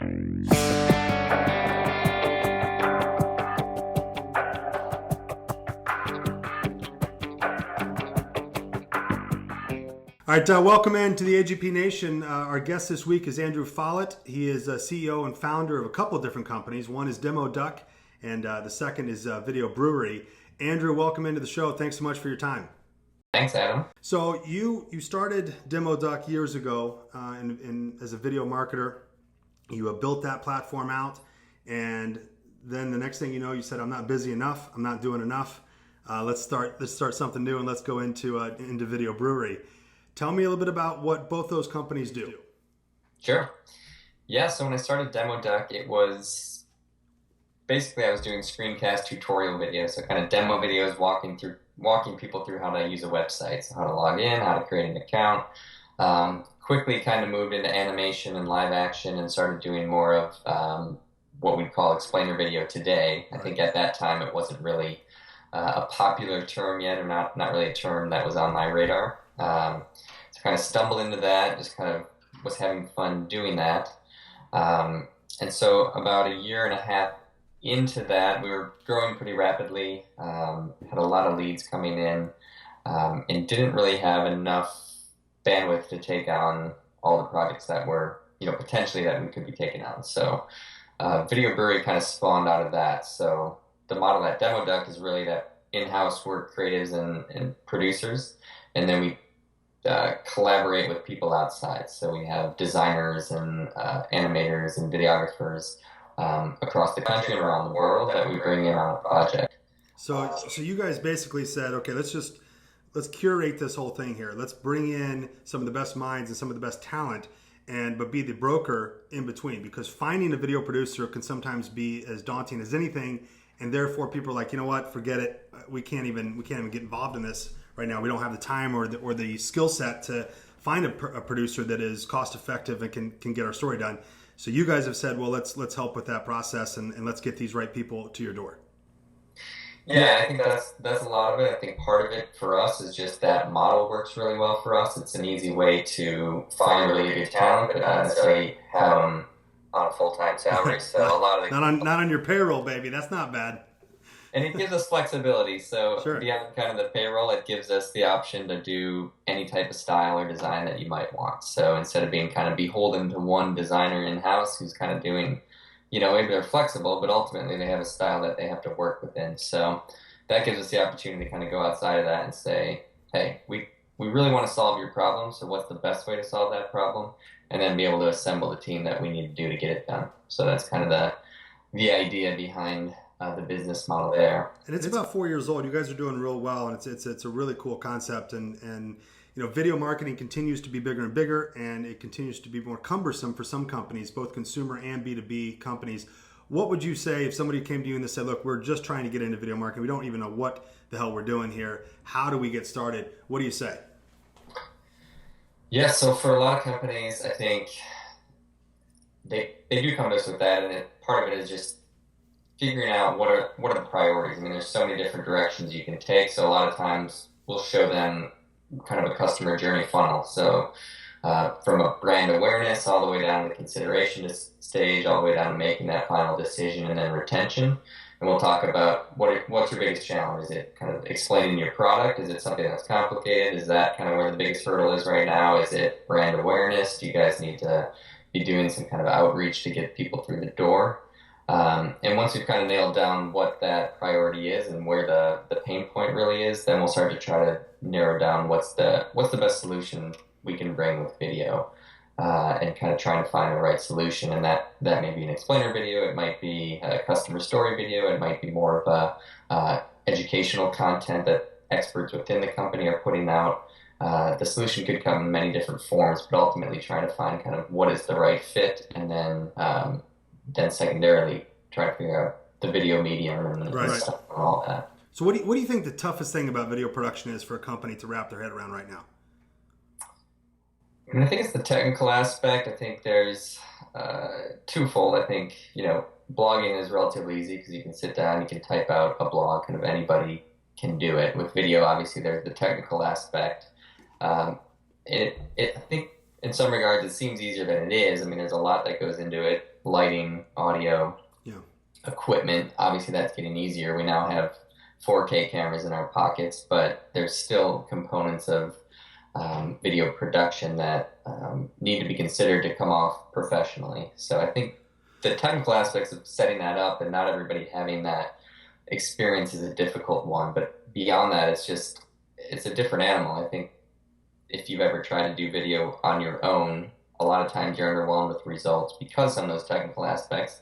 All right, welcome into the AGP Nation. Our guest this week is Andrew Follett. He is a CEO and founder of a couple of different companies. One is Demo Duck, and the second is Video Brewery. Andrew, welcome into the show. Thanks so much for your time. Thanks, Adam. So you started Demo Duck years ago as a video marketer. You built that platform out, and then the next thing you know, you said, "I'm not busy enough. I'm not doing enough. Let's start something new, and let's go into Video Brewery." Tell me a little bit about what both those companies do. Sure. Yeah, so when I started Demo Duck, it was basically I was doing screencast tutorial videos, so kind of demo videos walking people through how to use a website, so how to log in, how to create an account. Quickly kind of moved into animation and live action and started doing more of what we'd call explainer video today. I think at that time it wasn't really a popular term yet, or not really a term that was on my radar. So kind of stumbled into that, just kind of was having fun doing that. And so about a year and a half into that, we were growing pretty rapidly, had a lot of leads coming in, and didn't really have enough bandwidth to take on all the projects that were, potentially that we could be taking on. So Video Brewery kind of spawned out of that. So the model at Demo Duck is really that in-house work creatives and producers, and then we collaborate with people outside. So we have designers and animators and videographers across the country and around the world that we bring in on a project. So you guys basically said, okay, let's curate this whole thing here. Let's bring in some of the best minds and some of the best talent, but be the broker in between, because finding a video producer can sometimes be as daunting as anything, and therefore people are like, you know what, forget it. We can't even get involved in this right now. We don't have the time or the skill set to find a producer that is cost effective and can get our story done. So you guys have said, well, let's help with that process and let's get these right people to your door. Yeah, I think that's a lot of it. I think part of it for us is just that model works really well for us. It's an easy way to find really good talent, but not necessarily have them on a full-time salary. So a lot of not on your payroll, baby. That's not bad. And it gives us flexibility. So sure. Beyond kind of the payroll, it gives us the option to do any type of style or design that you might want. So instead of being kind of beholden to one designer in-house who's kind of doing, maybe they're flexible, but ultimately they have a style that they have to work within. So that gives us the opportunity to kind of go outside of that and say, hey, we really want to solve your problem. So what's the best way to solve that problem? And then be able to assemble the team that we need to do to get it done. So that's kind of the idea behind the business model there. And it's about 4 years old. You guys are doing real well, and it's a really cool concept. And video marketing continues to be bigger and bigger, and it continues to be more cumbersome for some companies, both consumer and B2B companies. What would you say if somebody came to you and they said, look, we're just trying to get into video marketing. We don't even know what the hell we're doing here. How do we get started? What do you say? Yeah, so for a lot of companies, I think they do come to us with that, and part of it is just figuring out what are the priorities. I mean, there's so many different directions you can take. So a lot of times we'll show them kind of a customer journey funnel. So from a brand awareness all the way down to the consideration stage, all the way down to making that final decision, and then retention. And we'll talk about what's your biggest challenge. Is it kind of explaining your product? Is it something that's complicated? Is that kind of where the biggest hurdle is right now? Is it brand awareness? Do you guys need to be doing some kind of outreach to get people through the door? And once we've kind of nailed down what that priority is and where the pain point really is, then we'll start to try to narrow down what's the best solution we can bring with video, and kind of trying to find the right solution. And that may be an explainer video, it might be a customer story video, it might be more of a educational content that experts within the company are putting out. The solution could come in many different forms, but ultimately trying to find kind of what is the right fit, and then secondarily try to figure out the video medium and stuff and all that. So what do you think the toughest thing about video production is for a company to wrap their head around right now? I mean, I think it's the technical aspect. I think there's twofold. I think, blogging is relatively easy because you can sit down, you can type out a blog, kind of anybody can do it. With video, obviously, there's the technical aspect. I think in some regards it seems easier than it is. I mean, there's a lot that goes into it. lighting, audio, Yeah. equipment. Obviously, that's getting easier. We now have 4K cameras in our pockets, but there's still components of video production that need to be considered to come off professionally. So I think the technical aspects of setting that up and not everybody having that experience is a difficult one. But beyond that, it's a different animal. I think if you've ever tried to do video on your own, a lot of times you're underwhelmed with results because of some of those technical aspects.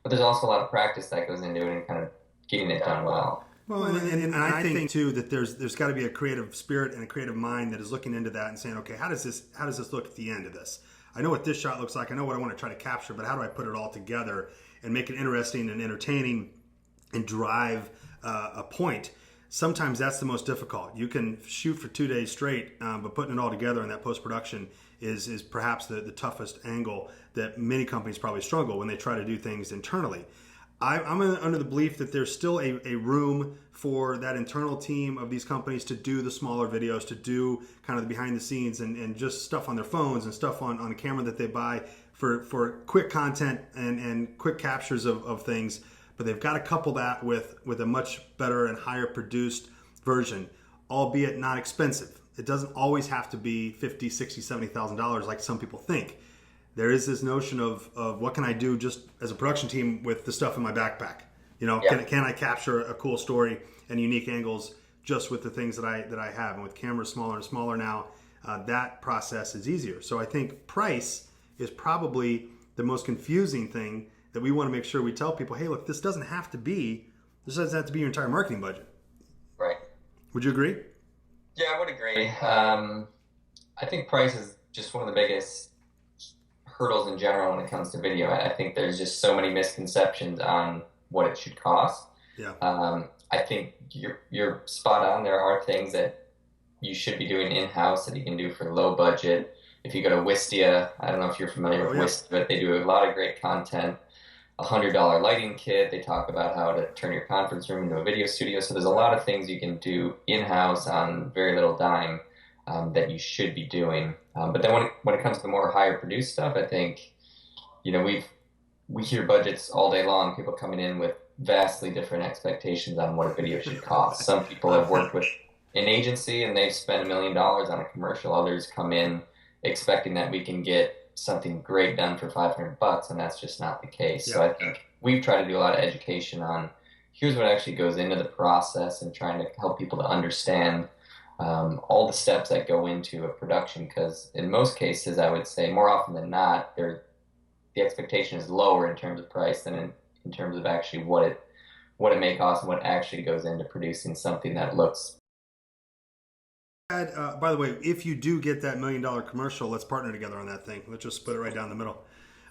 But there's also a lot of practice that goes into it and kind of getting it done well. Well, and I think too that there's got to be a creative spirit and a creative mind that is looking into that and saying, okay, how does this look at the end of this? I know what this shot looks like. I know what I want to try to capture, but how do I put it all together and make it interesting and entertaining and drive a point? Sometimes that's the most difficult. You can shoot for 2 days straight, but putting it all together in that post-production is perhaps the toughest angle that many companies probably struggle when they try to do things internally. I'm under the belief that there's still a room for that internal team of these companies to do the smaller videos, to do kind of the behind the scenes and just stuff on their phones and stuff on a camera that they buy for quick content and quick captures of things. But they've got to couple that with a much better and higher produced version, albeit not expensive. It doesn't always have to be $50,000, $60,000, $70,000 like some people think. There is this notion of what can I do just as a production team with the stuff in my backpack? Yeah. Can I capture a cool story and unique angles just with the things that I have? And with cameras smaller and smaller now, that process is easier. So I think price is probably the most confusing thing that we want to make sure we tell people, hey, look, this doesn't have to be your entire marketing budget. Right. Would you agree? Yeah, I would agree. I think price is just one of the biggest hurdles in general when it comes to video. I think there's just so many misconceptions on what it should cost. Yeah. I think you're spot on. There are things that you should be doing in-house that you can do for low budget. If you go to Wistia, I don't know if you're familiar with Wistia, but they do a lot of great content. $100 lighting kit. They talk about how to turn your conference room into a video studio. So there's a lot of things you can do in-house on very little dime that you should be doing. But then when it comes to the more higher produced stuff, I think, we hear budgets all day long, people coming in with vastly different expectations on what a video should cost. Some people have worked with an agency and they've spent $1 million on a commercial. Others come in expecting that we can get something great done for $500, and that's just not the case. Yeah. So I think we've tried to do a lot of education on here's what actually goes into the process and trying to help people to understand all the steps that go into a production, because in most cases, I would say more often than not, the expectation is lower in terms of price than in terms of actually what it may cost and what actually goes into producing something that looks. By the way, if you do get that $1 million commercial, let's partner together on that thing. Let's just split it right down the middle.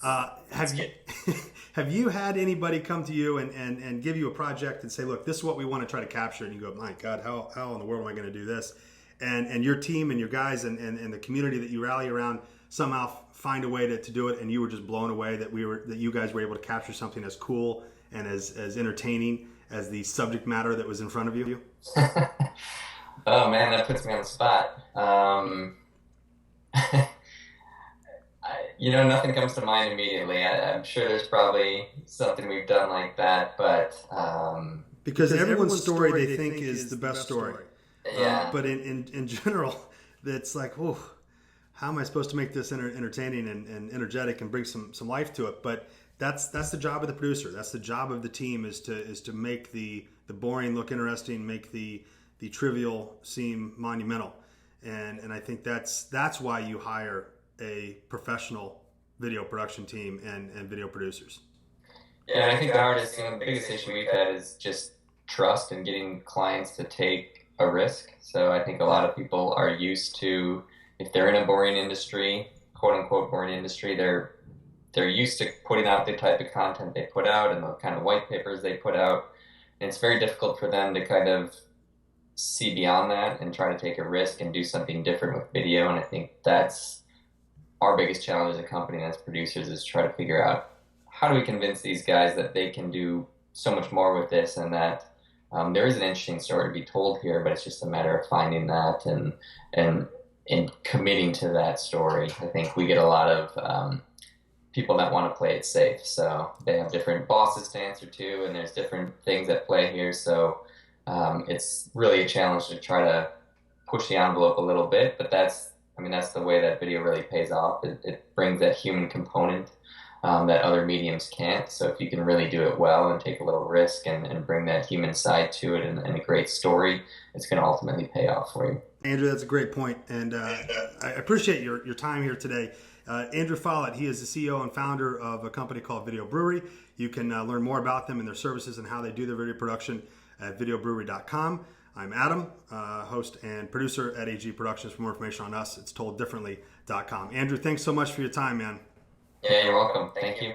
Have you had anybody come to you and give you a project and say, look, this is what we want to try to capture, and you go, my God, how in the world am I going to do this? And your team and your guys and the community that you rally around somehow find a way to do it, and you were just blown away that you guys were able to capture something as cool and as entertaining as the subject matter that was in front of you? Oh man, that puts me on the spot. Nothing comes to mind immediately. I'm sure there's probably something we've done like that, but because everyone's story they think is the best story. Yeah. But in general, it's like, oh, how am I supposed to make this entertaining and energetic and bring some life to it? But that's the job of the producer. That's the job of the team is to make the boring look interesting, make the trivial seem monumental, and I think that's why you hire a professional video production team and video producers. Yeah, I think the biggest issue we've had is just trust and getting clients to take a risk. So I think a lot of people are used to, if they're in a boring industry, quote unquote boring industry, they're used to putting out the type of content they put out and the kind of white papers they put out, and it's very difficult for them to kind of see beyond that and try to take a risk and do something different with video. And I think that's our biggest challenge as a company and as producers, is try to figure out how do we convince these guys that they can do so much more with this, and that there is an interesting story to be told here, but it's just a matter of finding that and committing to that story. I think we get a lot of people that want to play it safe. So they have different bosses to answer to, and there's different things at play here. So it's really a challenge to try to push the envelope a little bit, but that's the way that video really pays off. It brings that human component that other mediums can't. So if you can really do it well and take a little risk and bring that human side to it and a great story, it's going to ultimately pay off for you. Andrew, that's a great point, and I appreciate your time here today. Andrew Follett, he is the CEO and founder of a company called Video Brewery. You can learn more about them and their services and how they do their video production at videobrewery.com. I'm Adam, host and producer at AG Productions. For more information on us, it's tolddifferently.com. Andrew, thanks so much for your time, man. Yeah, you're welcome. Thank you.